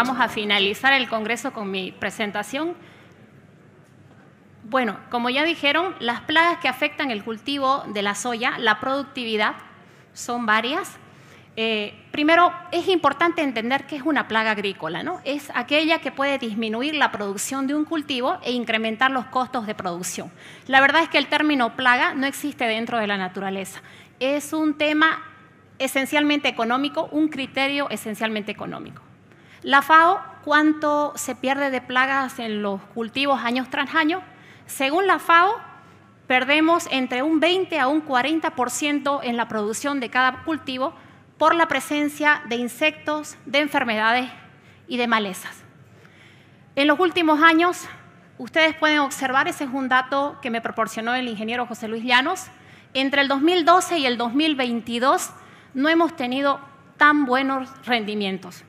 vamos a finalizar el congreso con mi presentación. Bueno, como ya dijeron, las plagas que afectan el cultivo de la soya, la productividad, son varias. Primero, es importante entender qué es una plaga agrícola, ¿no? Es aquella que puede disminuir la producción de un cultivo e incrementar los costos de producción. La verdad es que el término plaga no existe dentro de la naturaleza. Es un tema esencialmente económico, un criterio esencialmente económico. La FAO, ¿cuánto se pierde de plagas en los cultivos año tras año? Según la FAO, perdemos entre un 20 a un 40% en la producción de cada cultivo por la presencia de insectos, de enfermedades y de malezas. En los últimos años, ustedes pueden observar, ese es un dato que me proporcionó el ingeniero José Luis Llanos, entre el 2012 y el 2022 no hemos tenido tan buenos rendimientos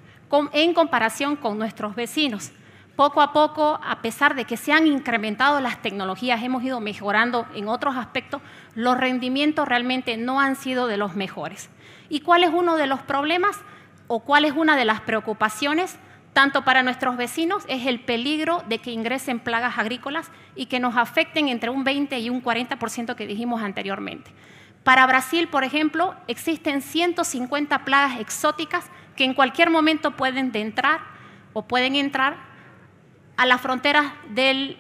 en comparación con nuestros vecinos. Poco a poco, a pesar de que se han incrementado las tecnologías, hemos ido mejorando en otros aspectos, los rendimientos realmente no han sido de los mejores. ¿Y cuál es uno de los problemas o cuál es una de las preocupaciones, tanto para nuestros vecinos? Es el peligro de que ingresen plagas agrícolas y que nos afecten entre un 20 y un 40% que dijimos anteriormente. Para Brasil, por ejemplo, existen 150 plagas exóticas que en cualquier momento pueden entrar a las fronteras del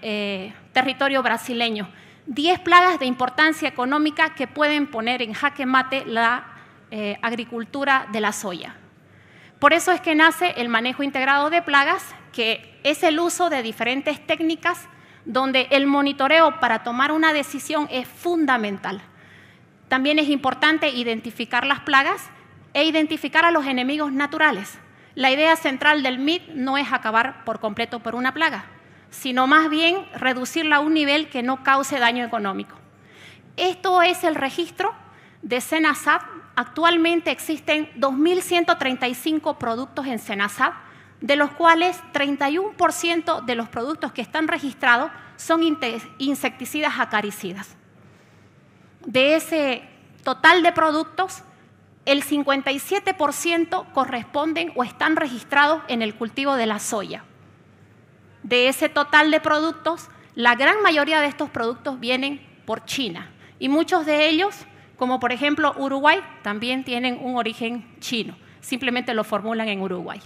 territorio brasileño. 10 plagas de importancia económica que pueden poner en jaque mate la agricultura de la soya. Por eso es que nace el manejo integrado de plagas, que es el uso de diferentes técnicas donde el monitoreo para tomar una decisión es fundamental. También es importante identificar las plagas e identificar a los enemigos naturales. La idea central del MIT no es acabar por completo por una plaga, sino más bien reducirla a un nivel que no cause daño económico. Esto es el registro de Senasat. Actualmente existen 2.135 productos en Senasat, de los cuales 31% de los productos que están registrados son insecticidas acaricidas. De ese total de productos, el 57% corresponden o están registrados en el cultivo de la soya. De ese total de productos, la gran mayoría de estos productos vienen por China y muchos de ellos, como por ejemplo Uruguay, también tienen un origen chino, simplemente lo formulan en Uruguay.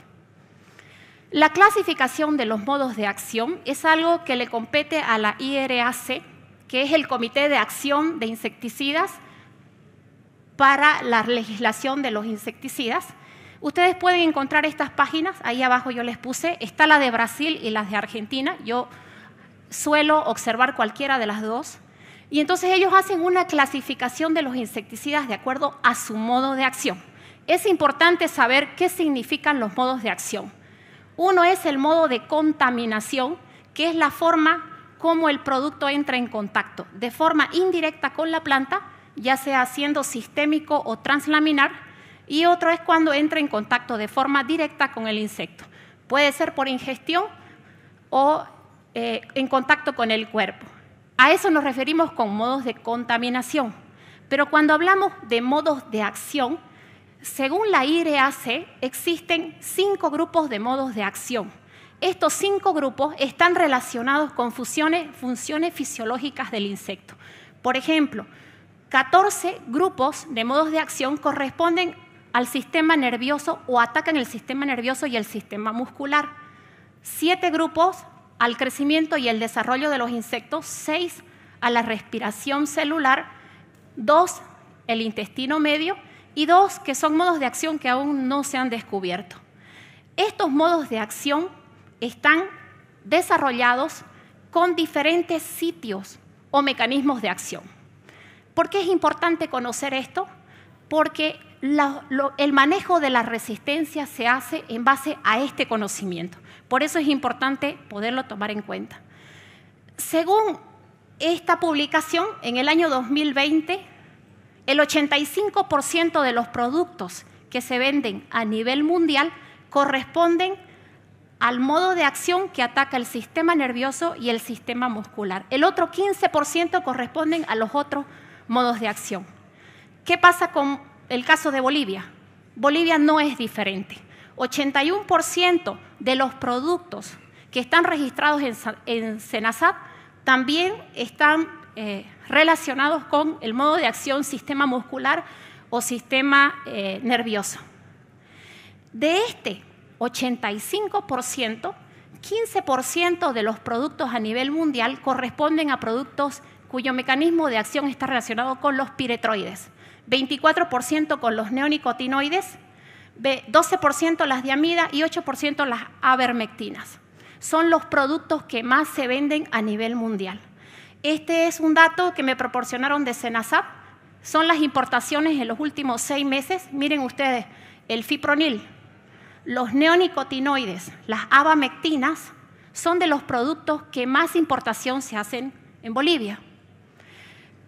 La clasificación de los modos de acción es algo que le compete a la IRAC, que es el Comité de Acción de Insecticidas para la legislación de los insecticidas. Ustedes pueden encontrar estas páginas, ahí abajo yo les puse, está la de Brasil y las de Argentina, yo suelo observar cualquiera de las dos, y entonces ellos hacen una clasificación de los insecticidas de acuerdo a su modo de acción. Es importante saber qué significan los modos de acción. Uno es el modo de contaminación, que es la forma como el producto entra en contacto, de forma indirecta con la planta, ya sea siendo sistémico o translaminar, y otro es cuando entra en contacto de forma directa con el insecto. Puede ser por ingestión o en contacto con el cuerpo. A eso nos referimos con modos de contaminación. Pero cuando hablamos de modos de acción, según la IRAC, existen 5 grupos de modos de acción. Estos 5 grupos están relacionados con funciones fisiológicas del insecto. Por ejemplo, 14 grupos de modos de acción corresponden al sistema nervioso o atacan el sistema nervioso y el sistema muscular. 7 grupos al crecimiento y el desarrollo de los insectos, 6 a la respiración celular, 2 el intestino medio y 2 que son modos de acción que aún no se han descubierto. Estos modos de acción están desarrollados con diferentes sitios o mecanismos de acción. ¿Por qué es importante conocer esto? Porque el manejo de la resistencia se hace en base a este conocimiento. Por eso es importante poderlo tomar en cuenta. Según esta publicación, en el año 2020, el 85% de los productos que se venden a nivel mundial corresponden al modo de acción que ataca el sistema nervioso y el sistema muscular. El otro 15% corresponden a los otros modos de acción. ¿Qué pasa con el caso de Bolivia? Bolivia no es diferente. 81% de los productos que están registrados en SENASAT también están relacionados con el modo de acción sistema muscular o sistema nervioso. De este 85%, 15% de los productos a nivel mundial corresponden a productos cuyo mecanismo de acción está relacionado con los piretroides, 24% con los neonicotinoides, 12% las diamidas y 8% las avermectinas. Son los productos que más se venden a nivel mundial. Este es un dato que me proporcionaron de SENASAT. Son las importaciones en los últimos 6 meses. Miren ustedes, el fipronil, los neonicotinoides, las abamectinas, son de los productos que más importación se hacen en Bolivia.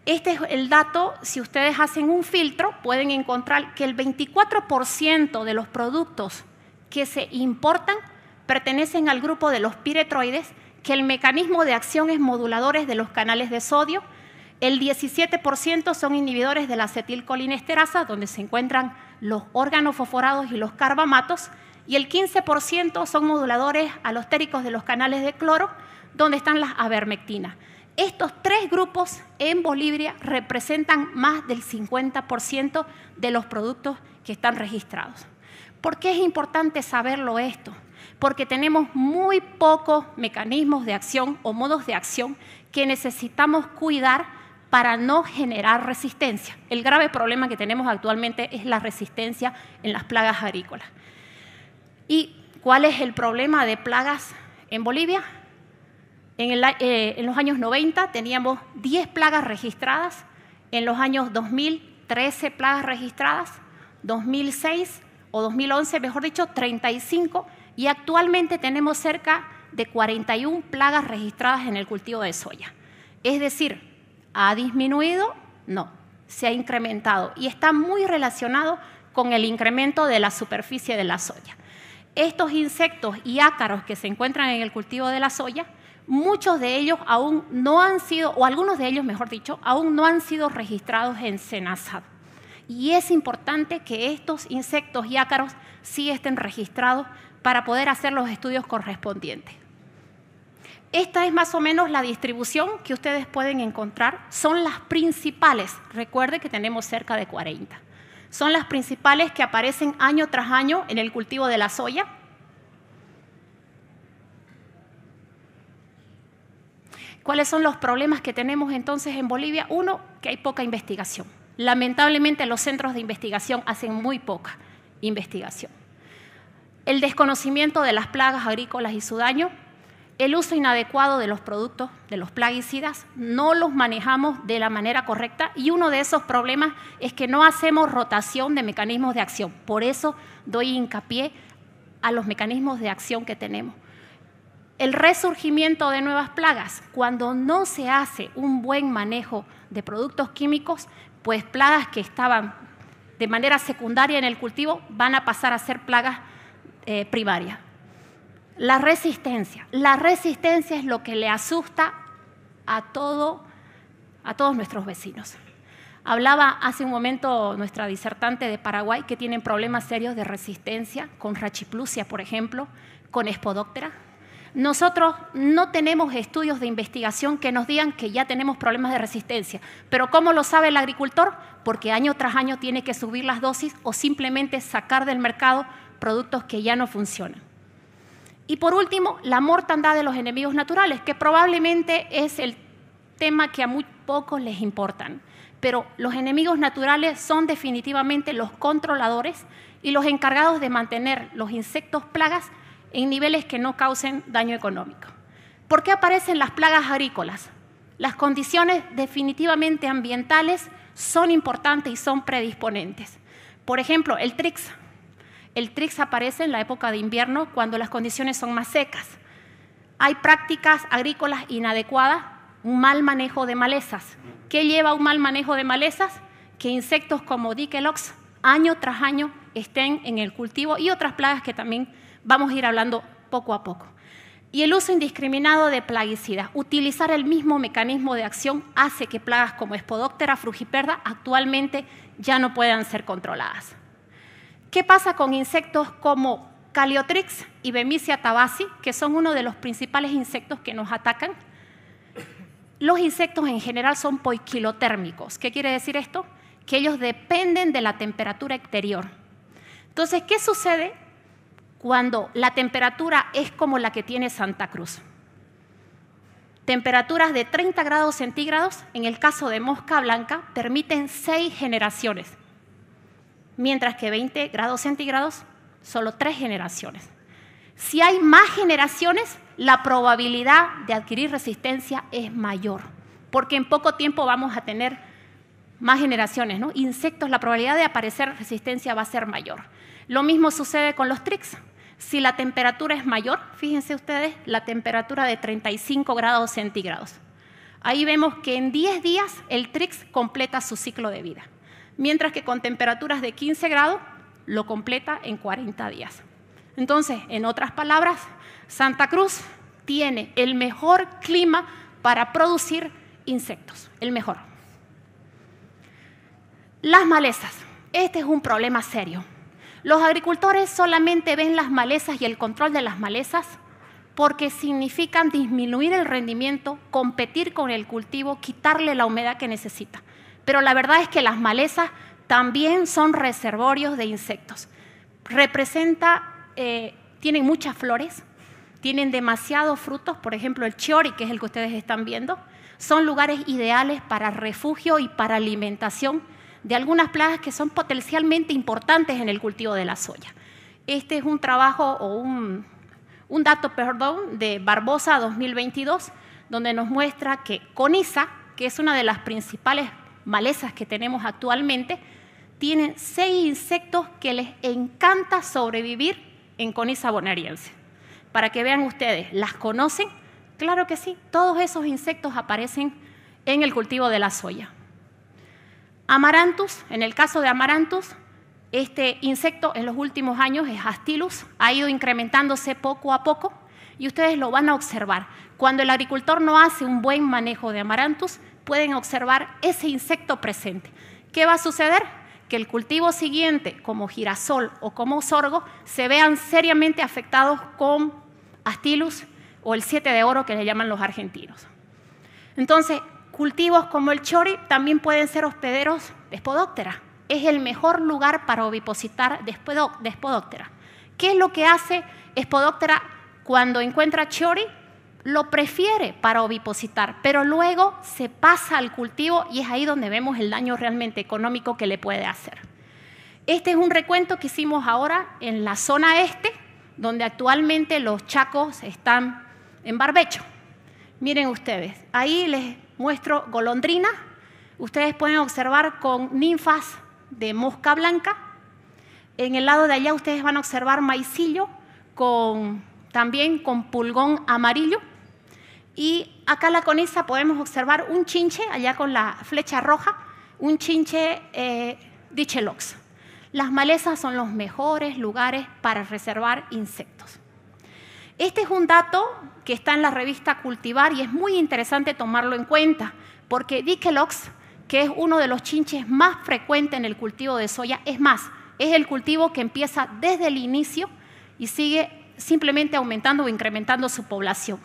Este es el dato, si ustedes hacen un filtro, pueden encontrar que el 24% de los productos que se importan pertenecen al grupo de los piretroides, que el mecanismo de acción es moduladores de los canales de sodio, el 17% son inhibidores de la acetilcolinesterasa, donde se encuentran los organofosforados y los carbamatos, y el 15% son moduladores alostéricos de los canales de cloro, donde están las avermectinas. Estos 3 grupos en Bolivia representan más del 50% de los productos que están registrados. ¿Por qué es importante saberlo esto? Porque tenemos muy pocos mecanismos de acción o modos de acción que necesitamos cuidar para no generar resistencia. El grave problema que tenemos actualmente es la resistencia en las plagas agrícolas. ¿Y cuál es el problema de plagas en Bolivia? En los años 90 teníamos 10 plagas registradas, en los años 2000, 13 plagas registradas, 2006 o 2011, mejor dicho, 35, y actualmente tenemos cerca de 41 plagas registradas en el cultivo de soya. Es decir, ¿ha disminuido? No, se ha incrementado y está muy relacionado con el incremento de la superficie de la soya. Estos insectos y ácaros que se encuentran en el cultivo de la soya, muchos de ellos aún no han sido, o algunos de ellos, mejor dicho, aún no han sido registrados en SENASAT. Y es importante que estos insectos y ácaros sí estén registrados para poder hacer los estudios correspondientes. Esta es más o menos la distribución que ustedes pueden encontrar. Son las principales, recuerde que tenemos cerca de 40. Son las principales que aparecen año tras año en el cultivo de la soya. ¿Cuáles son los problemas que tenemos entonces en Bolivia? Uno, que hay poca investigación. Lamentablemente los centros de investigación hacen muy poca investigación. El desconocimiento de las plagas agrícolas y su daño, el uso inadecuado de los productos, de los plaguicidas, no los manejamos de la manera correcta y uno de esos problemas es que no hacemos rotación de mecanismos de acción. Por eso doy hincapié a los mecanismos de acción que tenemos. El resurgimiento de nuevas plagas, cuando no se hace un buen manejo de productos químicos, pues plagas que estaban de manera secundaria en el cultivo van a pasar a ser plagas primarias. La resistencia es lo que le asusta a todos nuestros vecinos. Hablaba hace un momento nuestra disertante de Paraguay que tienen problemas serios de resistencia con Rachiplusia, por ejemplo, con Espodóptera. Nosotros no tenemos estudios de investigación que nos digan que ya tenemos problemas de resistencia. ¿Pero cómo lo sabe el agricultor? Porque año tras año tiene que subir las dosis o simplemente sacar del mercado productos que ya no funcionan. Y por último, la mortandad de los enemigos naturales, que probablemente es el tema que a muy pocos les importan. Pero los enemigos naturales son definitivamente los controladores y los encargados de mantener los insectos plagas en niveles que no causen daño económico. ¿Por qué aparecen las plagas agrícolas? Las condiciones definitivamente ambientales son importantes y son predisponentes. Por ejemplo, el trix. El trix aparece en la época de invierno cuando las condiciones son más secas. Hay prácticas agrícolas inadecuadas, un mal manejo de malezas. ¿Qué lleva a un mal manejo de malezas? Que insectos como Dikelox año tras año estén en el cultivo y otras plagas que también vamos a ir hablando poco a poco. Y el uso indiscriminado de plaguicidas. Utilizar el mismo mecanismo de acción hace que plagas como Espodóptera frugiperda actualmente ya no puedan ser controladas. ¿Qué pasa con insectos como Caliotrix y Bemisia tabaci, que son uno de los principales insectos que nos atacan. Los insectos en general son poiquilotérmicos. ¿Qué quiere decir esto? Que ellos dependen de la temperatura exterior. Entonces, ¿qué sucede cuando la temperatura es como la que tiene Santa Cruz? Temperaturas de 30 grados centígrados, en el caso de mosca blanca, permiten 6 generaciones, mientras que 20 grados centígrados, solo 3 generaciones. Si hay más generaciones, la probabilidad de adquirir resistencia es mayor, porque en poco tiempo vamos a tener más generaciones, ¿no? Insectos, la probabilidad de aparecer resistencia va a ser mayor. Lo mismo sucede con los trix. Si la temperatura es mayor, fíjense ustedes, la temperatura de 35 grados centígrados. Ahí vemos que en 10 días el trix completa su ciclo de vida, mientras que con temperaturas de 15 grados lo completa en 40 días. Entonces, en otras palabras, Santa Cruz tiene el mejor clima para producir insectos, el mejor. Las malezas. Este es un problema serio. Los agricultores solamente ven las malezas y el control de las malezas porque significan disminuir el rendimiento, competir con el cultivo, quitarle la humedad que necesita. Pero la verdad es que las malezas también son reservorios de insectos. Tienen muchas flores, tienen demasiados frutos, por ejemplo el chori, que es el que ustedes están viendo. Son lugares ideales para refugio y para alimentación de algunas plagas que son potencialmente importantes en el cultivo de la soya. Este es un trabajo o un dato, de Barbosa 2022, donde nos muestra que coniza, que es una de las principales malezas que tenemos actualmente, tienen 6 insectos que les encanta sobrevivir en Coniza bonariense. Para que vean ustedes, ¿las conocen? Claro que sí, todos esos insectos aparecen en el cultivo de la soya. Amaranthus, en el caso de Amaranthus, este insecto en los últimos años es Astilus, ha ido incrementándose poco a poco y ustedes lo van a observar. Cuando el agricultor no hace un buen manejo de Amaranthus, pueden observar ese insecto presente. ¿Qué va a suceder? Que el cultivo siguiente, como girasol o como sorgo, se vean seriamente afectados con Astilus o el 7 de oro que le llaman los argentinos. Entonces, cultivos como el chori también pueden ser hospederos de Spodoptera. Es el mejor lugar para ovipositar de Spodoptera. ¿Qué es lo que hace Spodoptera cuando encuentra chori? Lo prefiere para ovipositar, pero luego se pasa al cultivo y es ahí donde vemos el daño realmente económico que le puede hacer. Este es un recuento que hicimos ahora en la zona este, donde actualmente los chacos están en barbecho. Miren ustedes, ahí les muestro golondrina. Ustedes pueden observar con ninfas de mosca blanca. En el lado de allá ustedes van a observar maicillo también con pulgón amarillo. Y acá en la coniza podemos observar un chinche, allá con la flecha roja, un chinche Dichelox. Las malezas son los mejores lugares para reservar insectos. Este es un dato que está en la revista Cultivar y es muy interesante tomarlo en cuenta, porque Dichelox, que es uno de los chinches más frecuentes en el cultivo de soya, es más, es el cultivo que empieza desde el inicio y sigue simplemente aumentando o incrementando su población.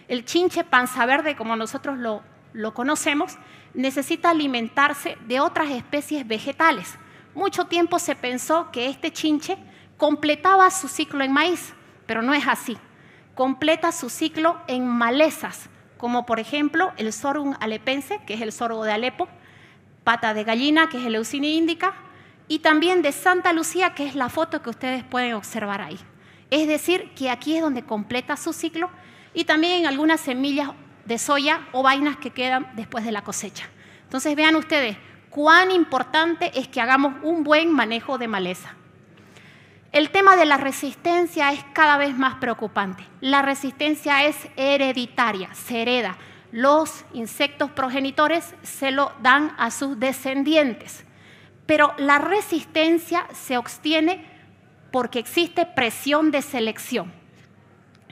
El chinche panza verde, como nosotros lo conocemos, necesita alimentarse de otras especies vegetales. Mucho tiempo se pensó que este chinche completaba su ciclo en maíz, pero no es así. Completa su ciclo en malezas, como por ejemplo el sorghum alepense, que es el sorgo de Alepo, pata de gallina, que es el Leucinia indica, y también de Santa Lucía, que es la foto que ustedes pueden observar ahí. Es decir, que aquí es donde completa su ciclo, y también en algunas semillas de soya o vainas que quedan después de la cosecha. Entonces vean ustedes cuán importante es que hagamos un buen manejo de maleza. El tema de la resistencia es cada vez más preocupante. La resistencia es hereditaria, se hereda. Los insectos progenitores se lo dan a sus descendientes. Pero la resistencia se obtiene porque existe presión de selección.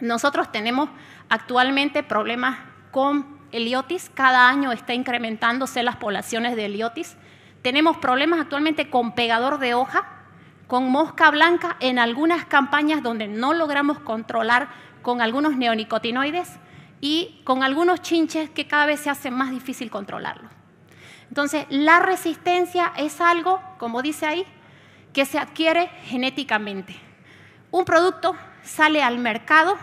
Nosotros tenemos actualmente problemas con Heliotis. Cada año está incrementándose las poblaciones de Heliotis. Tenemos problemas actualmente con pegador de hoja, con mosca blanca en algunas campañas donde no logramos controlar con algunos neonicotinoides y con algunos chinches que cada vez se hace más difícil controlarlo. Entonces, la resistencia es algo, como dice ahí, que se adquiere genéticamente. Un producto sale al mercado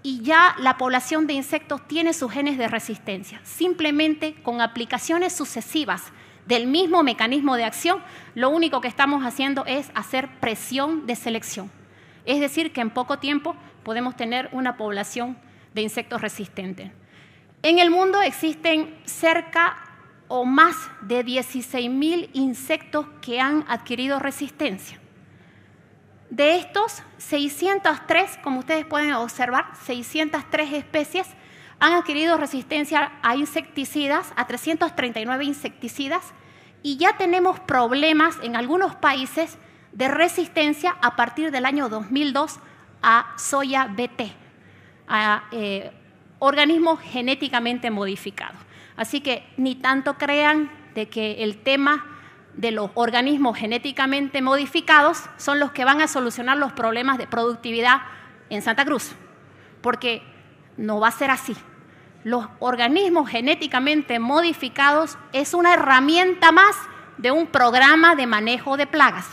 y ya la población de insectos tiene sus genes de resistencia. Simplemente con aplicaciones sucesivas del mismo mecanismo de acción, lo único que estamos haciendo es hacer presión de selección. Es decir, que en poco tiempo podemos tener una población de insectos resistentes. En el mundo existen cerca o más de 16.000 insectos que han adquirido resistencia. De estos, 603, como ustedes pueden observar, 603 especies han adquirido resistencia a insecticidas, a 339 insecticidas, y ya tenemos problemas en algunos países de resistencia a partir del año 2002 a soya BT, a organismos genéticamente modificados. Así que ni tanto crean de que el tema de los organismos genéticamente modificados son los que van a solucionar los problemas de productividad en Santa Cruz, porque no va a ser así. Los organismos genéticamente modificados es una herramienta más de un programa de manejo de plagas.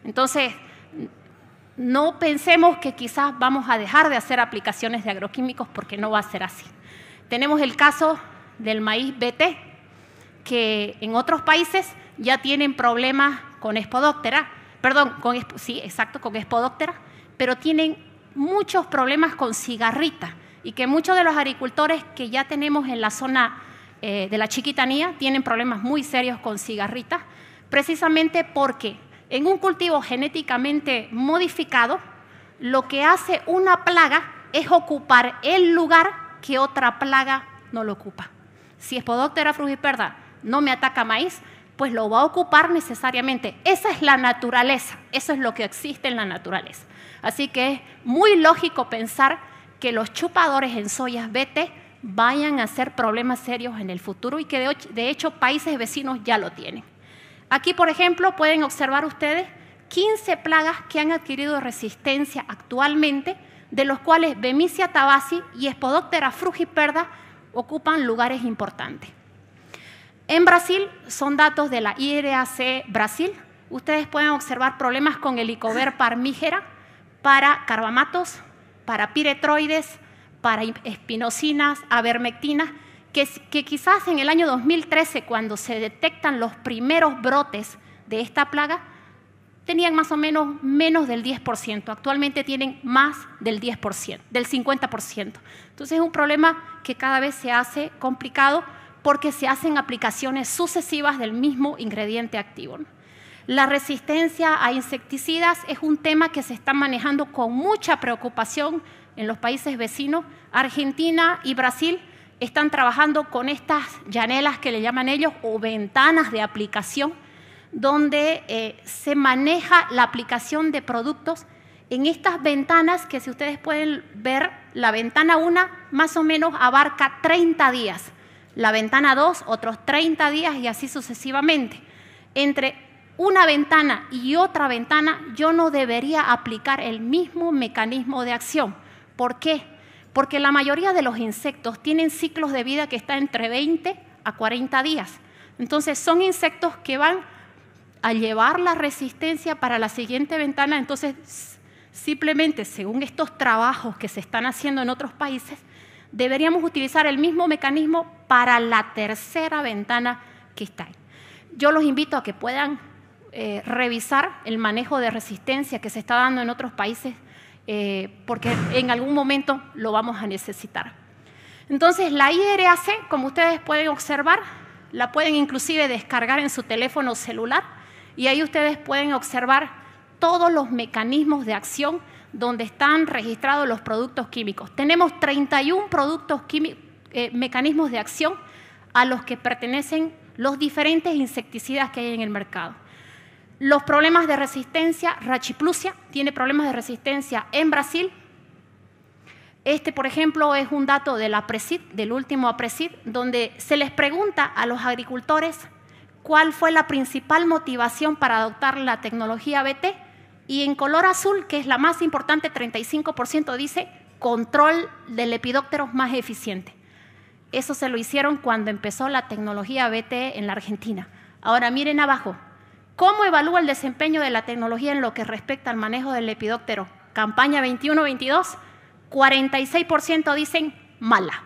Entonces, no pensemos que quizás vamos a dejar de hacer aplicaciones de agroquímicos porque no va a ser así. Tenemos el caso del maíz BT, que en otros países ya tienen problemas con Spodoptera, con Spodoptera, pero tienen muchos problemas con cigarrita y que muchos de los agricultores que ya tenemos en la zona de la Chiquitanía tienen problemas muy serios con cigarrita, precisamente porque en un cultivo genéticamente modificado, lo que hace una plaga es ocupar el lugar que otra plaga no lo ocupa. Si Spodoptera frugiperda no me ataca maíz, pues lo va a ocupar necesariamente. Esa es la naturaleza, eso es lo que existe en la naturaleza. Así que es muy lógico pensar que los chupadores en soyas BT vayan a ser problemas serios en el futuro y que de hecho países vecinos ya lo tienen. Aquí, por ejemplo, pueden observar ustedes 15 plagas que han adquirido resistencia actualmente, de los cuales Bemisia tabaci y Spodoptera frugiperda ocupan lugares importantes. En Brasil, son datos de la IRAC Brasil, ustedes pueden observar problemas con Helicover parmígera para carbamatos, para piretroides, para espinocinas, avermectinas, que quizás en el año 2013, cuando se detectan los primeros brotes de esta plaga, tenían más o menos del 10%. Actualmente tienen más del 10%, del 50%. Entonces es un problema que cada vez se hace complicado porque se hacen aplicaciones sucesivas del mismo ingrediente activo. La resistencia a insecticidas es un tema que se está manejando con mucha preocupación en los países vecinos. Argentina y Brasil están trabajando con estas llanelas que le llaman ellos o ventanas de aplicación, donde se maneja la aplicación de productos en estas ventanas que, si ustedes pueden ver, la ventana 1 más o menos abarca 30 días, la ventana 2 otros 30 días y así sucesivamente. Entre una ventana y otra ventana yo no debería aplicar el mismo mecanismo de acción. ¿Por qué? Porque la mayoría de los insectos tienen ciclos de vida que están entre 20 a 40 días. Entonces son insectos que van a llevar la resistencia para la siguiente ventana. Entonces, simplemente según estos trabajos que se están haciendo en otros países, deberíamos utilizar el mismo mecanismo para la tercera ventana que está ahí. Yo los invito a que puedan revisar el manejo de resistencia que se está dando en otros países, porque en algún momento lo vamos a necesitar. Entonces, la IRAC, como ustedes pueden observar, la pueden inclusive descargar en su teléfono celular y ahí ustedes pueden observar todos los mecanismos de acción donde están registrados los productos químicos. Tenemos 31 productos químicos, mecanismos de acción a los que pertenecen los diferentes insecticidas que hay en el mercado. Los problemas de resistencia, Rachiplusia tiene problemas de resistencia en Brasil. Este, por ejemplo, es un dato de la APRESID, del último APRESID, donde se les pregunta a los agricultores cuál fue la principal motivación para adoptar la tecnología BT Y en color azul, que es la más importante, 35%, dice control del lepidóptero más eficiente. Eso se lo hicieron cuando empezó la tecnología BT en la Argentina. Ahora miren abajo, ¿cómo evalúa el desempeño de la tecnología en lo que respecta al manejo del lepidóptero? Campaña 21-22, 46% dicen mala.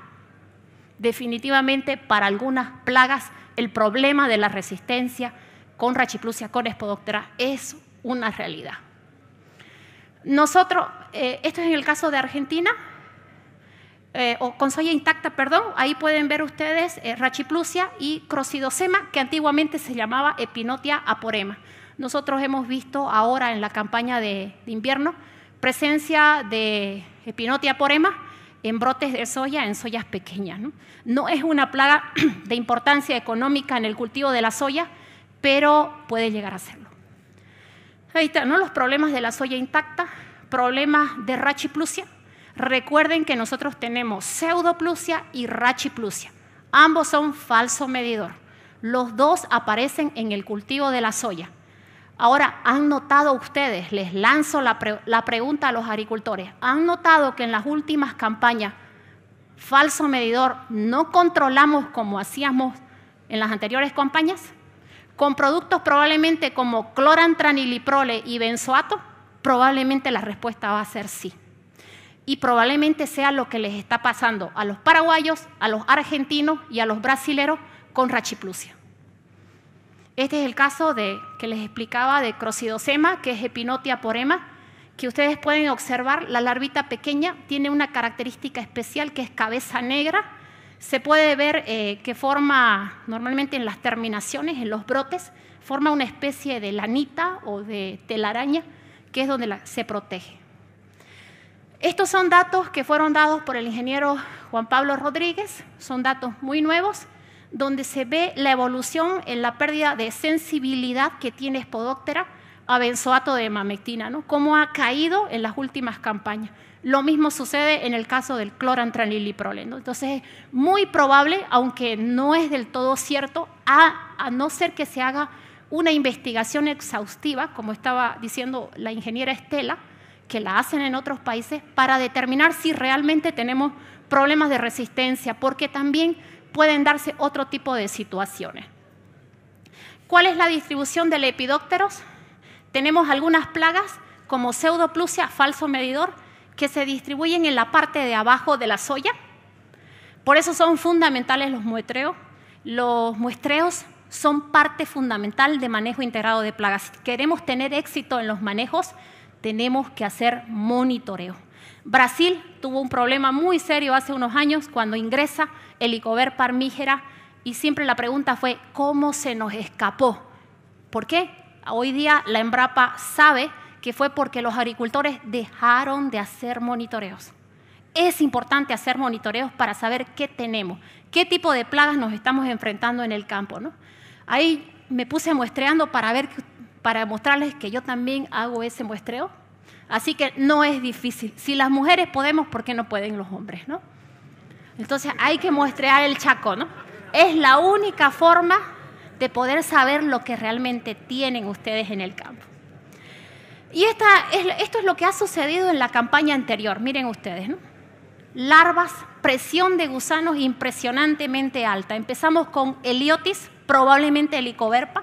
Definitivamente para algunas plagas el problema de la resistencia con Rachiplusia, con Spodoptera, es una realidad. Nosotros, esto es en el caso de Argentina, o con soya intacta, perdón, ahí pueden ver ustedes Rachiplusia y Crocidosema, que antiguamente se llamaba Epinotia aporema. Nosotros hemos visto ahora en la campaña de invierno presencia de Epinotia aporema en brotes de soya, en soyas pequeñas, ¿no? No es una plaga de importancia económica en el cultivo de la soya, pero puede llegar a serlo. Ahí están, ¿no?, los problemas de la soya intacta, problemas de Rachiplusia. Recuerden que nosotros tenemos Pseudoplusia y Rachiplusia. Ambos son falso medidor. Los dos aparecen en el cultivo de la soya. Ahora, ¿han notado ustedes? Les lanzo la pregunta a los agricultores. ¿Han notado que en las últimas campañas falso medidor no controlamos como hacíamos en las anteriores campañas? Con productos probablemente como clorantraniliprole y benzoato, probablemente la respuesta va a ser sí. Y probablemente sea lo que les está pasando a los paraguayos, a los argentinos y a los brasileros con Rachiplusia. Este es el caso que les explicaba de Crocidosema, que es Epinotia aporema, que ustedes pueden observar, la larvita pequeña tiene una característica especial que es cabeza negra. Se puede ver que forma, normalmente en las terminaciones, en los brotes, forma una especie de lanita o de telaraña, que es donde se protege. Estos son datos que fueron dados por el ingeniero Juan Pablo Rodríguez, son datos muy nuevos, donde se ve la evolución en la pérdida de sensibilidad que tiene Spodoptera a benzoato de mamectina, ¿no? Cómo ha caído en las últimas campañas. Lo mismo sucede en el caso del clorantraniliprole, ¿no? Entonces, es muy probable, aunque no es del todo cierto, a no ser que se haga una investigación exhaustiva, como estaba diciendo la ingeniera Estela, que la hacen en otros países, para determinar si realmente tenemos problemas de resistencia, porque también pueden darse otro tipo de situaciones. ¿Cuál es la distribución de lepidópteros? Tenemos algunas plagas como Pseudoplusia, falso medidor, que se distribuyen en la parte de abajo de la soya. Por eso son fundamentales los muestreos. Los muestreos son parte fundamental de manejo integrado de plagas. Si queremos tener éxito en los manejos, tenemos que hacer monitoreo. Brasil tuvo un problema muy serio hace unos años cuando ingresa Helicobacter parmígera y siempre la pregunta fue ¿cómo se nos escapó? ¿Por qué? Hoy día la Embrapa sabe que fue porque los agricultores dejaron de hacer monitoreos. Es importante hacer monitoreos para saber qué tenemos, qué tipo de plagas nos estamos enfrentando en el campo, ¿no? Ahí me puse muestreando para mostrarles que yo también hago ese muestreo. Así que no es difícil. Si las mujeres podemos, ¿por qué no pueden los hombres, no? Entonces hay que muestrear el chaco, ¿no? Es la única forma de poder saber lo que realmente tienen ustedes en el campo. Y esto es lo que ha sucedido en la campaña anterior. Miren ustedes, ¿no? Larvas, presión de gusanos impresionantemente alta. Empezamos con Heliotis, probablemente Helicoverpa,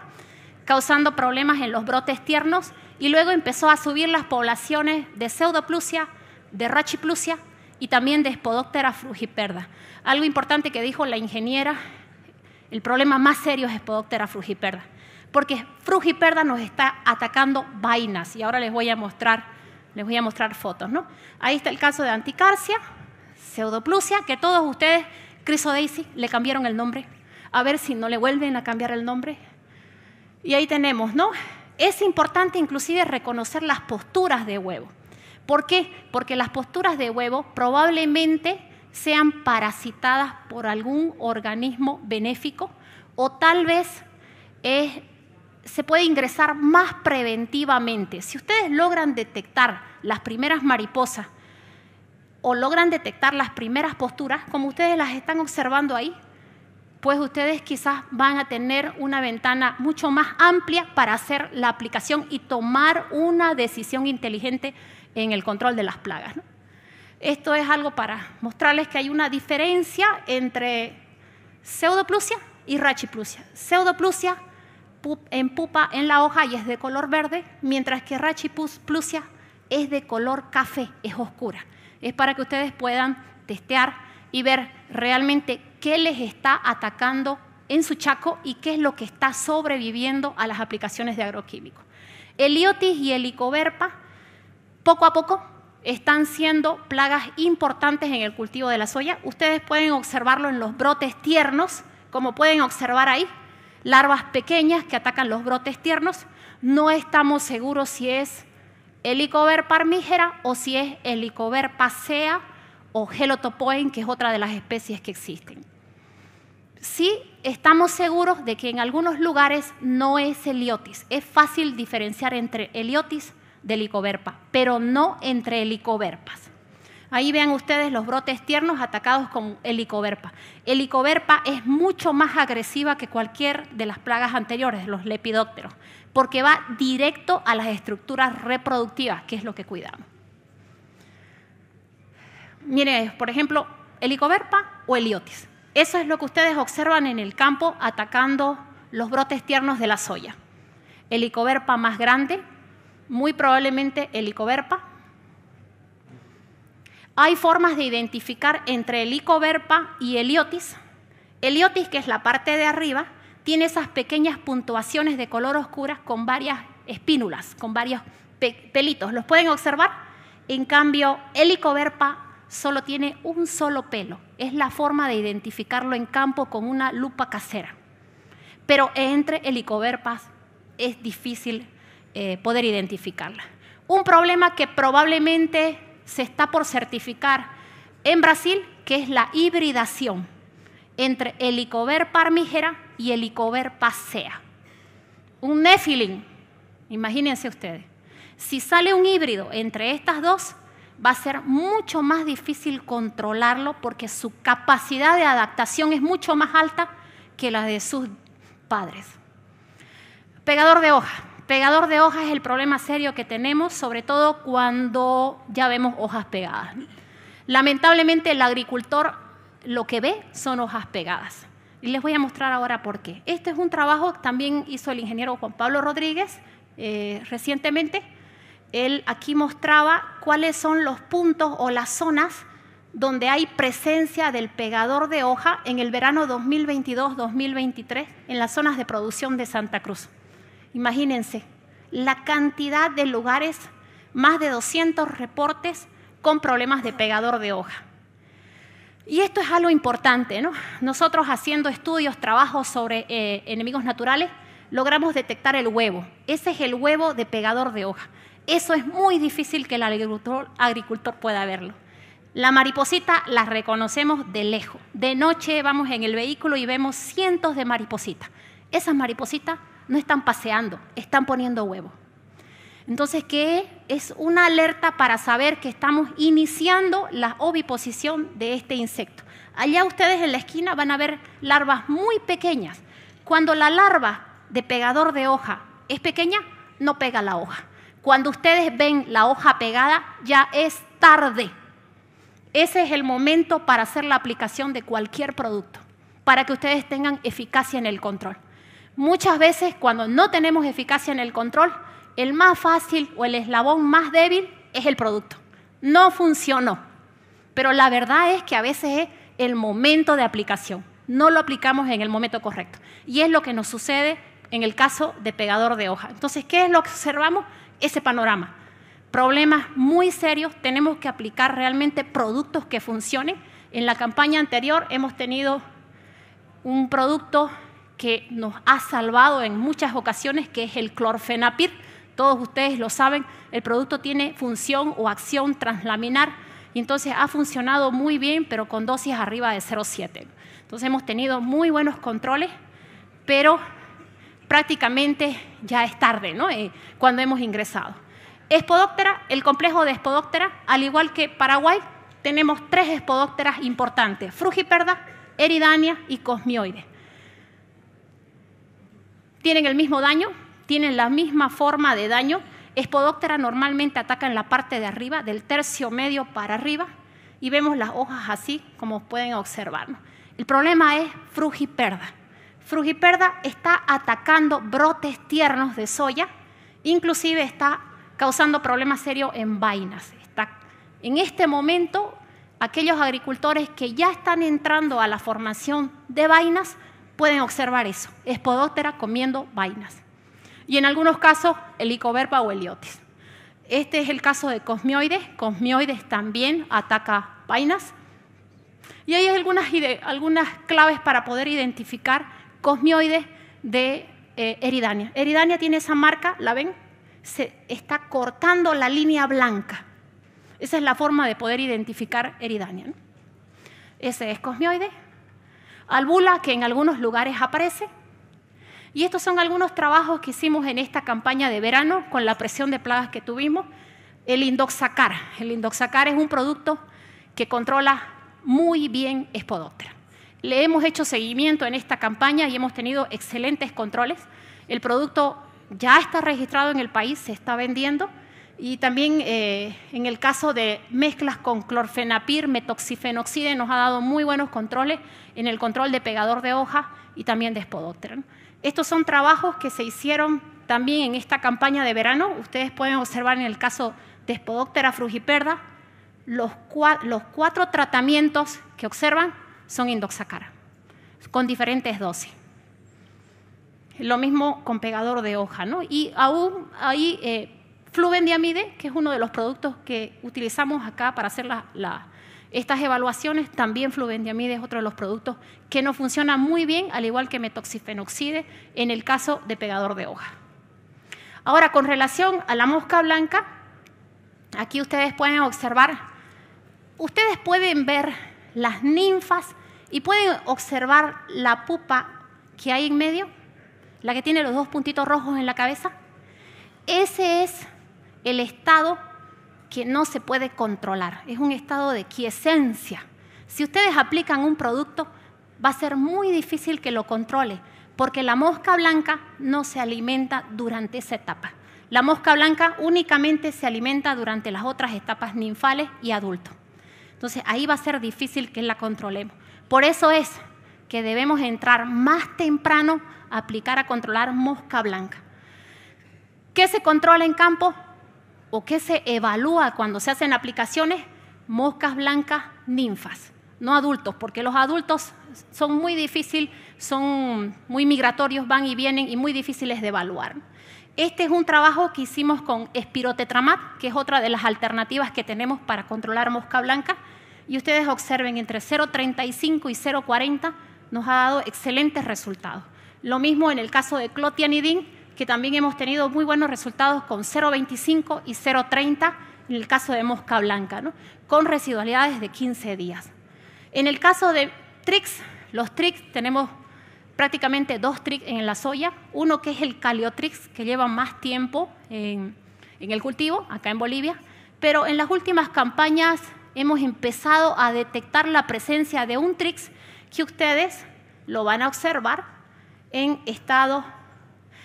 causando problemas en los brotes tiernos, y luego empezó a subir las poblaciones de Pseudoplusia, de Rachiplusia y también de Spodoptera frugiperda. Algo importante que dijo la ingeniera, el problema más serio es Spodoptera frugiperda, porque frugiperda nos está atacando vainas, y ahora les voy a mostrar fotos, ¿no? Ahí está el caso de Anticarcia, Pseudoplusia, que todos ustedes, Chrysodaisy, le cambiaron el nombre. A ver si no le vuelven a cambiar el nombre. Y ahí tenemos, ¿no? Es importante inclusive reconocer las posturas de huevo. ¿Por qué? Porque las posturas de huevo probablemente sean parasitadas por algún organismo benéfico, o tal vez se puede ingresar más preventivamente. Si ustedes logran detectar las primeras mariposas o logran detectar las primeras posturas, como ustedes las están observando ahí, pues ustedes quizás van a tener una ventana mucho más amplia para hacer la aplicación y tomar una decisión inteligente en el control de las plagas, ¿no? Esto es algo para mostrarles que hay una diferencia entre Pseudoplusia y Rachiplusia. Pseudoplusia empupa en la hoja y es de color verde, mientras que Rachiplusia es de color café, es oscura. Es para que ustedes puedan testear y ver realmente qué les está atacando en su chaco y qué es lo que está sobreviviendo a las aplicaciones de agroquímicos. Heliotis y Helicoverpa, poco a poco, están siendo plagas importantes en el cultivo de la soya. Ustedes pueden observarlo en los brotes tiernos, como pueden observar ahí, larvas pequeñas que atacan los brotes tiernos. No estamos seguros si es Helicoverpa armígera o si es Helicoverpa sea o Helotopoen, que es otra de las especies que existen. Sí estamos seguros de que en algunos lugares no es Heliotis. Es fácil diferenciar entre Heliotis de Helicoverpa, pero no entre Helicoverpas. Ahí vean ustedes los brotes tiernos atacados con Helicoverpa. Helicoverpa es mucho más agresiva que cualquier de las plagas anteriores, los lepidópteros, porque va directo a las estructuras reproductivas, que es lo que cuidamos. Miren, por ejemplo, Helicoverpa o Heliotis. Eso es lo que ustedes observan en el campo atacando los brotes tiernos de la soya. Helicoverpa más grande, muy probablemente Helicoverpa. Hay formas de identificar entre Helicoverpa y Heliotis. Heliotis, que es la parte de arriba, tiene esas pequeñas puntuaciones de color oscura con varias espínulas, con varios pelitos. ¿Los pueden observar? En cambio, Helicoverpa solo tiene un solo pelo. Es la forma de identificarlo en campo con una lupa casera. Pero entre Helicoverpas es difícil poder identificarla. Un problema que probablemente se está por certificar en Brasil, que es la hibridación entre Helicoverpa armígera y Helicoverpa sea. Un Nephilim, imagínense ustedes. Si sale un híbrido entre estas dos, va a ser mucho más difícil controlarlo porque su capacidad de adaptación es mucho más alta que la de sus padres. Pegador de hoja. Pegador de hojas es el problema serio que tenemos, sobre todo cuando ya vemos hojas pegadas. Lamentablemente el agricultor lo que ve son hojas pegadas. Y les voy a mostrar ahora por qué. Este es un trabajo que también hizo el ingeniero Juan Pablo Rodríguez recientemente. Él aquí mostraba cuáles son los puntos o las zonas donde hay presencia del pegador de hoja en el verano 2022-2023 en las zonas de producción de Santa Cruz. Imagínense la cantidad de lugares, más de 200 reportes con problemas de pegador de hoja. Y esto es algo importante, ¿no? Nosotros haciendo estudios, trabajos sobre enemigos naturales, logramos detectar el huevo. Ese es el huevo de pegador de hoja. Eso es muy difícil que el agricultor pueda verlo. La mariposita la reconocemos de lejos. De noche vamos en el vehículo y vemos cientos de maripositas. Esas maripositas no están paseando, están poniendo huevo. Entonces, ¿qué es? Una alerta para saber que estamos iniciando la oviposición de este insecto. Allá ustedes en la esquina van a ver larvas muy pequeñas. Cuando la larva de pegador de hoja es pequeña, no pega la hoja. Cuando ustedes ven la hoja pegada, ya es tarde. Ese es el momento para hacer la aplicación de cualquier producto, para que ustedes tengan eficacia en el control. Muchas veces, cuando no tenemos eficacia en el control, el más fácil o el eslabón más débil es el producto. No funcionó. Pero la verdad es que a veces es el momento de aplicación. No lo aplicamos en el momento correcto. Y es lo que nos sucede en el caso de pegador de hoja. Entonces, ¿qué es lo que observamos? Ese panorama. Problemas muy serios. Tenemos que aplicar realmente productos que funcionen. En la campaña anterior hemos tenido un producto que nos ha salvado en muchas ocasiones, que es el clorfenapir. Todos ustedes lo saben, el producto tiene función o acción translaminar y entonces ha funcionado muy bien, pero con dosis arriba de 0,7. Entonces hemos tenido muy buenos controles, pero prácticamente ya es tarde, ¿no? Cuando hemos ingresado. Espodóptera, el complejo de Espodóptera, al igual que Paraguay, tenemos 3 espodópteras importantes: Frugiperda, Eridania y Cosmioide. tienen el mismo daño, tienen la misma forma de daño. Spodoptera normalmente ataca en la parte de arriba, del tercio medio para arriba, y vemos las hojas así, como pueden observar, ¿no? El problema es Frugiperda. Frugiperda está atacando brotes tiernos de soya, inclusive está causando problemas serios en vainas. En este momento, aquellos agricultores que ya están entrando a la formación de vainas pueden observar eso, Spodoptera comiendo vainas. Y en algunos casos, Helicoverpa o Heliotis. Este es el caso de Cosmioides. Cosmioides también ataca vainas. Y hay algunas claves para poder identificar Cosmioides de Eridania. Eridania tiene esa marca, ¿la ven? Se está cortando la línea blanca. Esa es la forma de poder identificar Eridania, ¿no? Ese es Cosmioides. Albula, que en algunos lugares aparece. Y estos son algunos trabajos que hicimos en esta campaña de verano con la presión de plagas que tuvimos. El Indoxacar. El Indoxacar es un producto que controla muy bien Spodoptera. Le hemos hecho seguimiento en esta campaña y hemos tenido excelentes controles. El producto ya está registrado en el país, se está vendiendo. Y también en el caso de mezclas con clorfenapir, metoxifenoxide, nos ha dado muy buenos controles en el control de pegador de hoja y también de Spodoptera, ¿no? Estos son trabajos que se hicieron también en esta campaña de verano. Ustedes pueden observar en el caso de Spodoptera frugiperda, los 4 tratamientos que observan son Indoxacar, con diferentes dosis. Lo mismo con pegador de hoja, ¿no? Y aún hay flubendiamide, que es uno de los productos que utilizamos acá para hacer estas evaluaciones. También flubendiamide es otro de los productos que no funciona muy bien, al igual que metoxifenoxide en el caso de pegador de hoja. Ahora, con relación a la mosca blanca, aquí ustedes pueden observar, ustedes pueden ver las ninfas y pueden observar la pupa que hay en medio, la que tiene los 2 puntitos rojos en la cabeza. Ese es el estado que no se puede controlar, es un estado de quiescencia. Si ustedes aplican un producto, va a ser muy difícil que lo controle, porque la mosca blanca no se alimenta durante esa etapa. La mosca blanca únicamente se alimenta durante las otras etapas ninfales y adultos. Entonces, ahí va a ser difícil que la controlemos. Por eso es que debemos entrar más temprano a aplicar a controlar mosca blanca. ¿Qué se controla en campo? ¿O qué se evalúa cuando se hacen aplicaciones? Moscas blancas, ninfas, no adultos, porque los adultos son muy difíciles, son muy migratorios, van y vienen y muy difíciles de evaluar. Este es un trabajo que hicimos con espirotetramat, que es otra de las alternativas que tenemos para controlar mosca blanca, y ustedes observen, entre 0,35 y 0,40 nos ha dado excelentes resultados. Lo mismo en el caso de clotianidin, que también hemos tenido muy buenos resultados con 0,25 y 0,30 en el caso de mosca blanca, ¿no? Con residualidades de 15 días. En el caso de Trix, los Trix tenemos prácticamente 2 Trix en la soya, uno que es el Caliotrix, que lleva más tiempo en el cultivo, acá en Bolivia, pero en las últimas campañas hemos empezado a detectar la presencia de un Trix que ustedes lo van a observar en estado.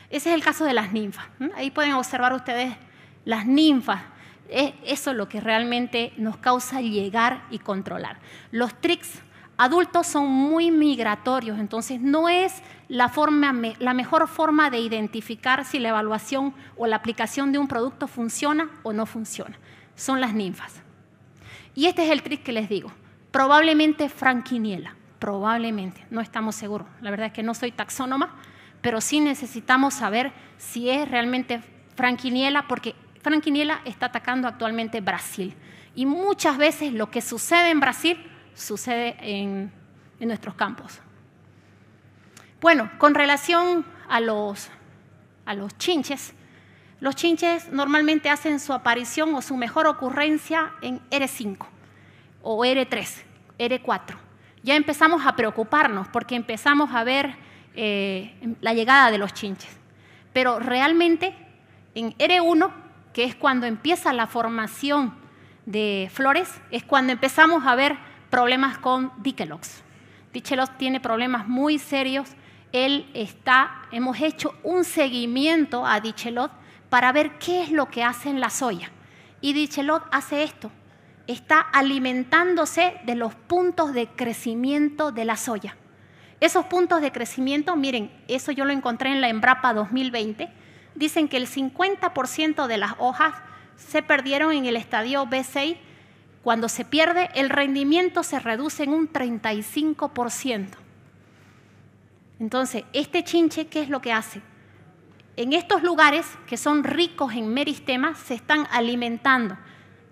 Ese es el caso de las ninfas. Ahí pueden observar ustedes las ninfas. Eso es lo que realmente nos causa llegar y controlar. Los Trix adultos son muy migratorios, entonces no es la mejor forma de identificar si la evaluación o la aplicación de un producto funciona o no funciona. Son las ninfas. Y este es el Trix que les digo. Probablemente Frankiniella. Probablemente. No estamos seguros. La verdad es que no soy taxónoma, pero sí necesitamos saber si es realmente Frankiniella, porque Frankiniella está atacando actualmente Brasil. Y muchas veces lo que sucede en Brasil sucede en nuestros campos. Bueno, con relación a los chinches, los chinches normalmente hacen su aparición o su mejor ocurrencia en R5 o R3, R4. Ya empezamos a preocuparnos porque empezamos a ver la llegada de los chinches. Pero realmente en R1, que es cuando empieza la formación de flores, es cuando empezamos a ver problemas con Dickelox. Dickelox tiene problemas muy serios hemos hecho un seguimiento a Dichelot para ver qué es lo que hace en la soya. Y Dichelot hace esto, está alimentándose de los puntos de crecimiento de la soya. Esos puntos de crecimiento, miren, eso yo lo encontré en la Embrapa 2020, dicen que el 50% de las hojas se perdieron en el estadio B6. Cuando se pierde, el rendimiento se reduce en un 35%. Entonces, este chinche, ¿qué es lo que hace? En estos lugares que son ricos en meristemas, se están alimentando.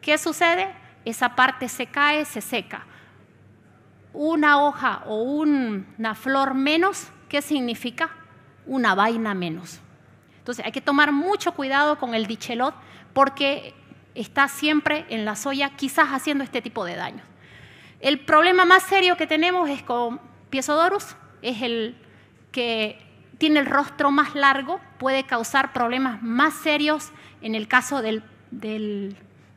¿Qué sucede? Esa parte se cae, se seca. Una hoja o una flor menos, ¿qué significa? Una vaina menos. Entonces, hay que tomar mucho cuidado con el Dichelot porque está siempre en la soya, quizás haciendo este tipo de daños. El problema más serio que tenemos es con Piezodorus, es el que tiene el rostro más largo, puede causar problemas más serios en el caso del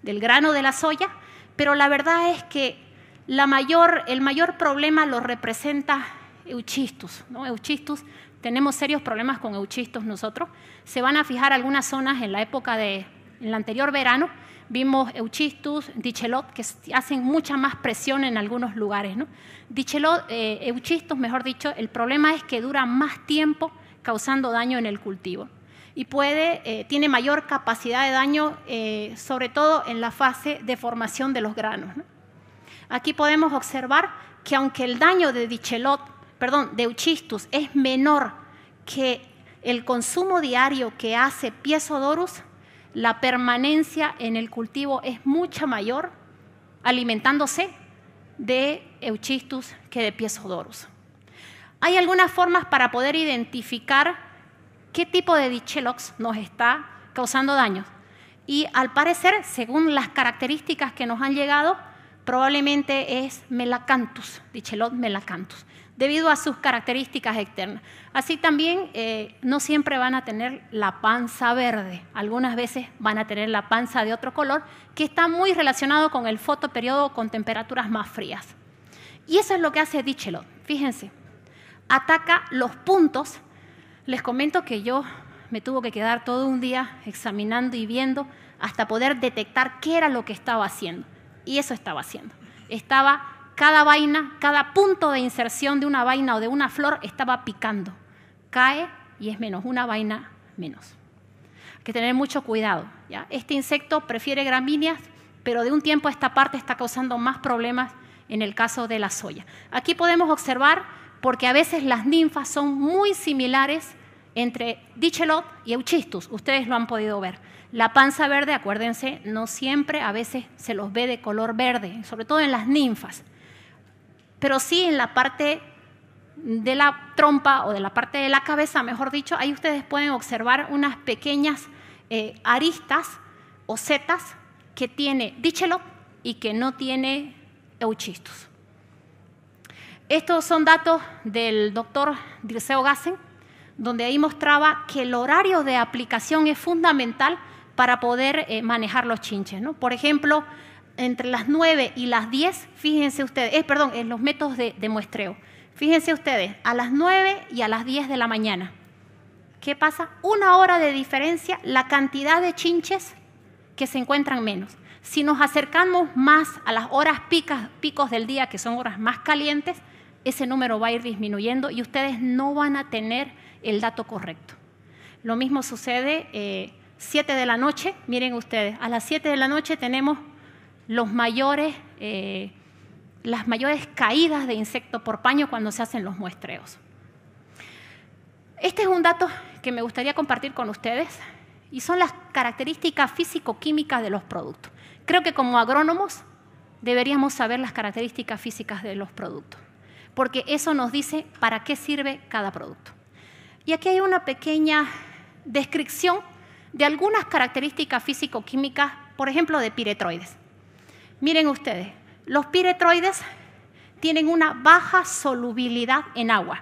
grano de la soya, pero la verdad es que el mayor problema lo representa Euchystus, ¿no? Euchystus, tenemos serios problemas con Euchystus nosotros. Se van a fijar algunas zonas en la época en el anterior verano, vimos Euchystus, Dichelot, que hacen mucha más presión en algunos lugares, ¿no? Dichelot, Euchystus, mejor dicho, el problema es que dura más tiempo causando daño en el cultivo y tiene mayor capacidad de daño, sobre todo en la fase de formación de los granos, ¿no? Aquí podemos observar que aunque el daño de Euchystus es menor que el consumo diario que hace Piezodorus, la permanencia en el cultivo es mucha mayor alimentándose de Euchystus que de Piezodorus. Hay algunas formas para poder identificar qué tipo de Dichelox nos está causando daño. Y al parecer, según las características que nos han llegado, probablemente es Melacanthus, Dichelot melacanthus, debido a sus características externas. Así también no siempre van a tener la panza verde, algunas veces van a tener la panza de otro color, que está muy relacionado con el fotoperiodo con temperaturas más frías. Y eso es lo que hace Dichelot, fíjense, ataca los puntos. Les comento que yo me tuve que quedar todo un día examinando y viendo hasta poder detectar qué era lo que estaba haciendo. Y eso estaba haciendo. Cada vaina, cada punto de inserción de una vaina o de una flor estaba picando. Cae y es menos, una vaina menos. Hay que tener mucho cuidado, ¿ya? Este insecto prefiere gramíneas, pero de un tiempo a esta parte está causando más problemas en el caso de la soya. Aquí podemos observar, porque a veces las ninfas son muy similares entre Dichelot y Euchystus. Ustedes lo han podido ver. La panza verde, acuérdense, no siempre, a veces se los ve de color verde, sobre todo en las ninfas. Pero sí en la parte de la trompa o de la parte de la cabeza, mejor dicho, ahí ustedes pueden observar unas pequeñas aristas o setas que tiene Dichelot y que no tiene Euchystus. Estos son datos del doctor Dirceu Gassen, donde ahí mostraba que el horario de aplicación es fundamental para poder manejar los chinches, ¿no? Por ejemplo, entre las 9 y las 10, fíjense ustedes, en los métodos de muestreo. Fíjense ustedes, a las 9 y a las 10 de la mañana. ¿Qué pasa? 1 hora de diferencia, la cantidad de chinches que se encuentran menos. Si nos acercamos más a las horas picos del día, que son horas más calientes, ese número va a ir disminuyendo y ustedes no van a tener el dato correcto. Lo mismo sucede 7 de la noche, miren ustedes, a las 7 de la noche tenemos las mayores caídas de insecto por paño cuando se hacen los muestreos. Este es un dato que me gustaría compartir con ustedes y son las características físico-químicas de los productos. Creo que como agrónomos deberíamos saber las características físicas de los productos, porque eso nos dice para qué sirve cada producto. Y aquí hay una pequeña descripción de algunas características físico-químicas, por ejemplo, de piretroides. Miren ustedes, los piretroides tienen una baja solubilidad en agua.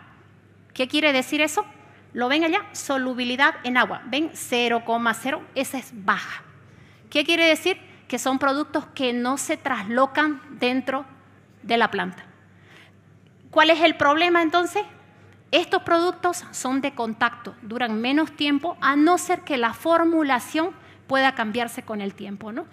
¿Qué quiere decir eso? ¿Lo ven allá? Solubilidad en agua. ¿Ven? 0,0, esa es baja. ¿Qué quiere decir? Que son productos que no se traslocan dentro de la planta. ¿Cuál es el problema entonces? Estos productos son de contacto, duran menos tiempo, a no ser que la formulación pueda cambiarse con el tiempo, ¿no?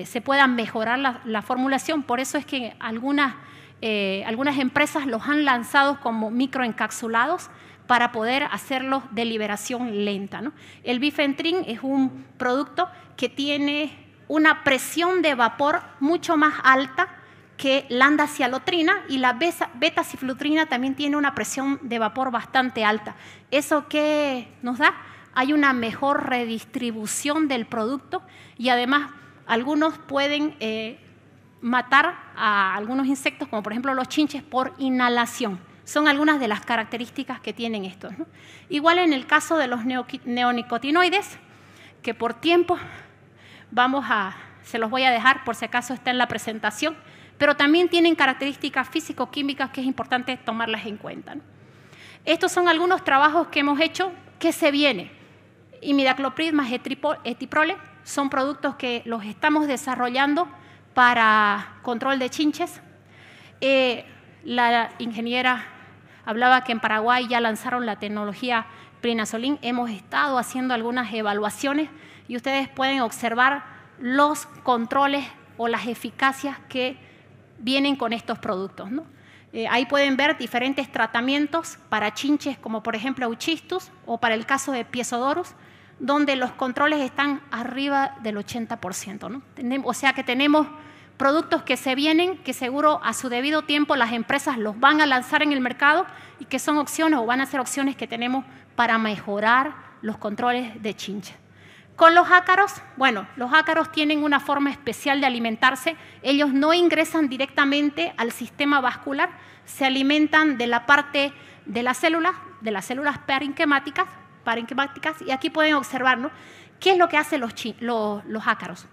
Se pueda mejorar la formulación. Por eso es que algunas empresas los han lanzado como microencapsulados para poder hacerlos de liberación lenta, ¿no? El bifenthrin es un producto que tiene una presión de vapor mucho más alta que la andacialotrina, y la beta-ciflutrina también tiene una presión de vapor bastante alta. ¿Eso qué nos da? Hay una mejor redistribución del producto, y además algunos pueden matar a algunos insectos, como por ejemplo los chinches, por inhalación. Son algunas de las características que tienen estos, ¿no? Igual en el caso de los neonicotinoides, que por tiempo se los voy a dejar por si acaso está en la presentación, pero también tienen características físico-químicas que es importante tomarlas en cuenta, ¿no? Estos son algunos trabajos que hemos hecho. ¿Qué se viene? Imidacloprid más etiprole son productos que los estamos desarrollando para control de chinches. La ingeniera hablaba que en Paraguay ya lanzaron la tecnología Plinazolin. Hemos estado haciendo algunas evaluaciones y ustedes pueden observar los controles o las eficacias que vienen con estos productos, ¿no? Ahí pueden ver diferentes tratamientos para chinches, como por ejemplo Euchistus, o para el caso de Piezodorus, donde los controles están arriba del 80%, ¿no? O sea que tenemos productos que se vienen, que seguro a su debido tiempo las empresas los van a lanzar en el mercado y que son opciones o van a ser opciones que tenemos para mejorar los controles de chinches. Con los ácaros, bueno, los ácaros tienen una forma especial de alimentarse. Ellos no ingresan directamente al sistema vascular, se alimentan de la parte de las células parenquimáticas, y aquí pueden observar, ¿no? ¿Qué es lo que hacen los ácaros?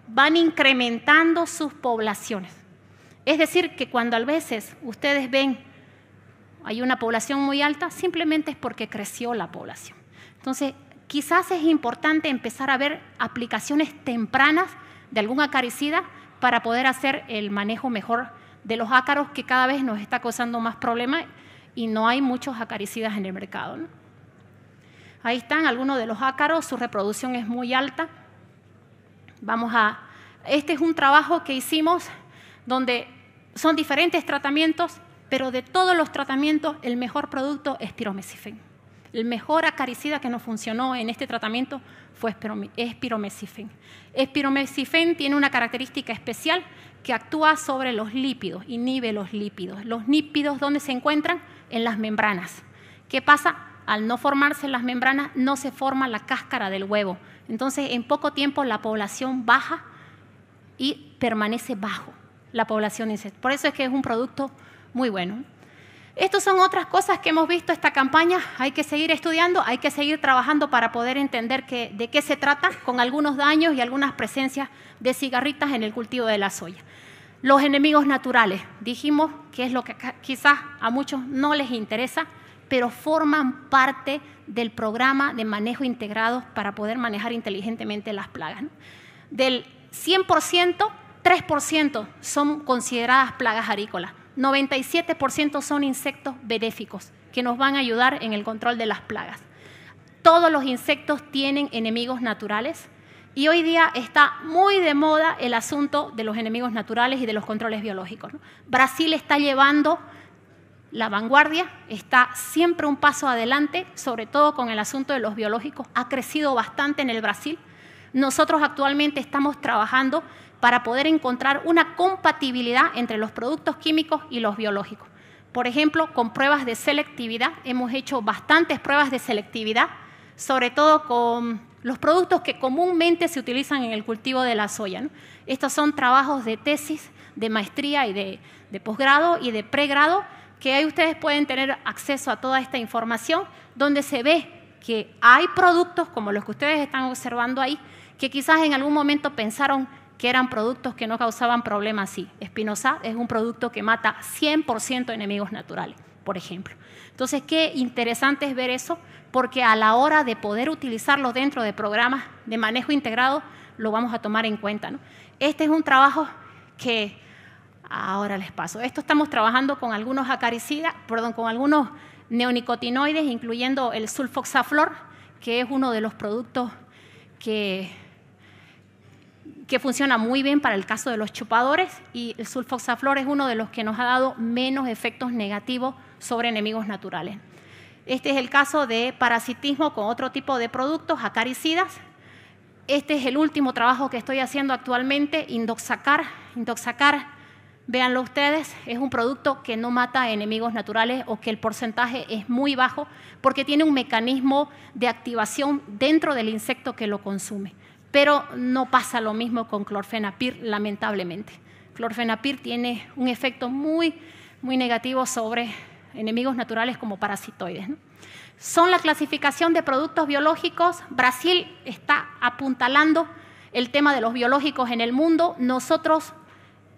Van incrementando sus poblaciones. Es decir, que cuando a veces ustedes ven hay una población muy alta, simplemente es porque creció la población. Entonces, quizás es importante empezar a ver aplicaciones tempranas de algún acaricida para poder hacer el manejo mejor de los ácaros, que cada vez nos está causando más problemas y no hay muchos acaricidas en el mercado, ¿no? Ahí están algunos de los ácaros, su reproducción es muy alta. Este es un trabajo que hicimos donde son diferentes tratamientos, pero de todos los tratamientos el mejor producto es Pyromexifen. El mejor acaricida que nos funcionó en este tratamiento fue Pyromexifen. Pyromexifen tiene una característica especial que actúa sobre los lípidos, inhibe los lípidos. Los lípidos, ¿dónde se encuentran? En las membranas. ¿Qué pasa? Al no formarse las membranas, no se forma la cáscara del huevo. Entonces, en poco tiempo la población baja y permanece bajo la población de insectos. Por eso es que es un producto muy bueno. Estas son otras cosas que hemos visto esta campaña. Hay que seguir estudiando, hay que seguir trabajando para poder entender de qué se trata, con algunos daños y algunas presencias de cigarritas en el cultivo de la soya. Los enemigos naturales, dijimos que es lo que quizás a muchos no les interesa, pero forman parte del programa de manejo integrado para poder manejar inteligentemente las plagas, ¿no? Del 100%, 3% son consideradas plagas arícolas. 97% son insectos benéficos que nos van a ayudar en el control de las plagas. Todos los insectos tienen enemigos naturales y hoy día está muy de moda el asunto de los enemigos naturales y de los controles biológicos, ¿no? Brasil está llevando la vanguardia, está siempre un paso adelante, sobre todo con el asunto de los biológicos. Ha crecido bastante en el Brasil. Nosotros actualmente estamos trabajando para poder encontrar una compatibilidad entre los productos químicos y los biológicos. Por ejemplo, con pruebas de selectividad, hemos hecho bastantes pruebas de selectividad, sobre todo con los productos que comúnmente se utilizan en el cultivo de la soya, ¿no? Estos son trabajos de tesis, de maestría y de posgrado y de pregrado, que ahí ustedes pueden tener acceso a toda esta información, donde se ve que hay productos como los que ustedes están observando ahí, que quizás en algún momento pensaron que eran productos que no causaban problemas. Sí, Espinosa es un producto que mata 100% enemigos naturales, por ejemplo. Entonces, qué interesante es ver eso, porque a la hora de poder utilizarlo dentro de programas de manejo integrado, lo vamos a tomar en cuenta, ¿no? Este es un trabajo que ahora les paso. Esto estamos trabajando con algunos acaricidas, con algunos neonicotinoides, incluyendo el sulfoxaflor, que es uno de los productos que funciona muy bien para el caso de los chupadores, y el sulfoxaflor es uno de los que nos ha dado menos efectos negativos sobre enemigos naturales. Este es el caso de parasitismo con otro tipo de productos, acaricidas. Este es el último trabajo que estoy haciendo actualmente, Indoxacar. Indoxacar, véanlo ustedes, es un producto que no mata enemigos naturales o que el porcentaje es muy bajo porque tiene un mecanismo de activación dentro del insecto que lo consume. Pero no pasa lo mismo con clorfenapir, lamentablemente. Clorfenapir tiene un efecto muy, muy negativo sobre enemigos naturales como parasitoides, ¿no? Son la clasificación de productos biológicos. Brasil está apuntalando el tema de los biológicos en el mundo. Nosotros,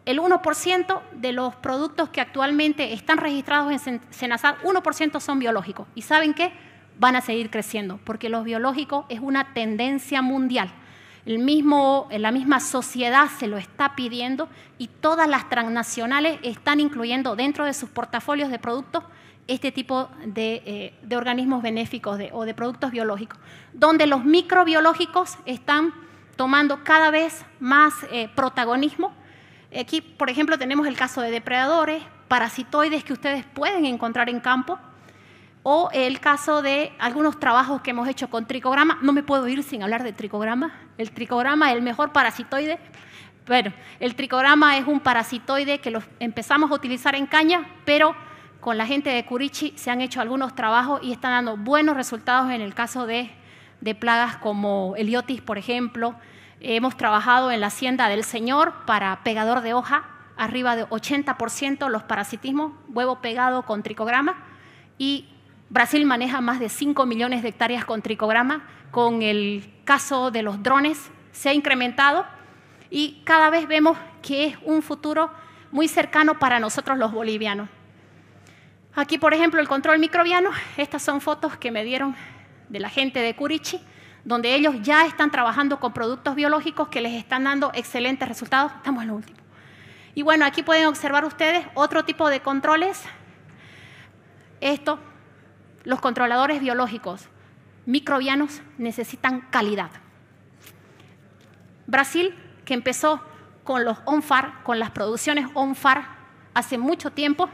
el 1% de los productos que actualmente están registrados en SENASAD, 1% son biológicos. ¿Y saben qué? Van a seguir creciendo, porque los biológicos es una tendencia mundial. La misma sociedad se lo está pidiendo y todas las transnacionales están incluyendo dentro de sus portafolios de productos este tipo de organismos benéficos o de productos biológicos, donde los microbiológicos están tomando cada vez más protagonismo. Aquí, por ejemplo, tenemos el caso de depredadores, parasitoides que ustedes pueden encontrar en campo, o el caso de algunos trabajos que hemos hecho con tricograma. No me puedo ir sin hablar de tricograma. El tricograma es el mejor parasitoide. Bueno, el tricograma es un parasitoide que lo empezamos a utilizar en caña, pero con la gente de Curichi se han hecho algunos trabajos y están dando buenos resultados en el caso de plagas como Heliotis, por ejemplo. Hemos trabajado en la hacienda del Señor para pegador de hoja, arriba de 80% los parasitismos, huevo pegado con tricograma, y Brasil maneja más de 5 millones de hectáreas con tricograma. Con el caso de los drones se ha incrementado y cada vez vemos que es un futuro muy cercano para nosotros los bolivianos. Aquí, por ejemplo, el control microbiano. Estas son fotos que me dieron de la gente de Curichi, donde ellos ya están trabajando con productos biológicos que les están dando excelentes resultados. Estamos en lo último. Y bueno, aquí pueden observar ustedes otro tipo de controles. Los controladores biológicos microbianos necesitan calidad. Brasil, que empezó con los ONFAR, con las producciones ONFAR hace mucho tiempo,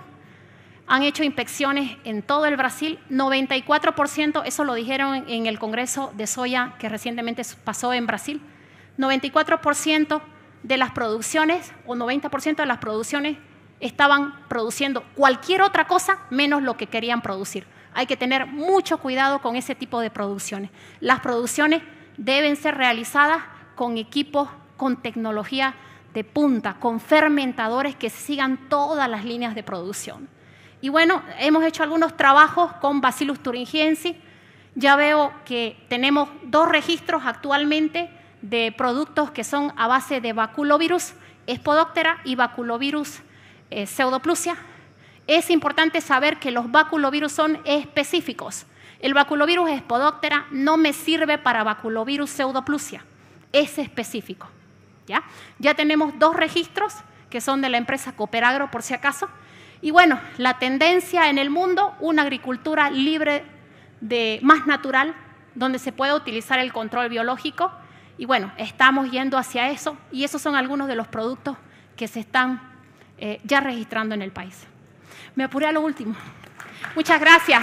han hecho inspecciones en todo el Brasil, 94%, eso lo dijeron en el Congreso de Soya que recientemente pasó en Brasil, 94% de las producciones o 90% de las producciones estaban produciendo cualquier otra cosa menos lo que querían producir. Hay que tener mucho cuidado con ese tipo de producciones. Las producciones deben ser realizadas con equipos, con tecnología de punta, con fermentadores que sigan todas las líneas de producción. Y bueno, hemos hecho algunos trabajos con Bacillus thuringiensis. Ya veo que tenemos 2 registros actualmente de productos que son a base de Baculovirus Spodoptera y Baculovirus pseudoplusia. Es importante saber que los baculovirus son específicos. El Baculovirus Spodoptera no me sirve para Baculovirus pseudoplusia, es específico. Ya tenemos 2 registros que son de la empresa Cooperagro, por si acaso. Y bueno, la tendencia en el mundo, una agricultura libre, más natural, donde se puede utilizar el control biológico. Y bueno, estamos yendo hacia eso, y esos son algunos de los productos que se están ya registrando en el país. Me apuré a lo último. Muchas gracias.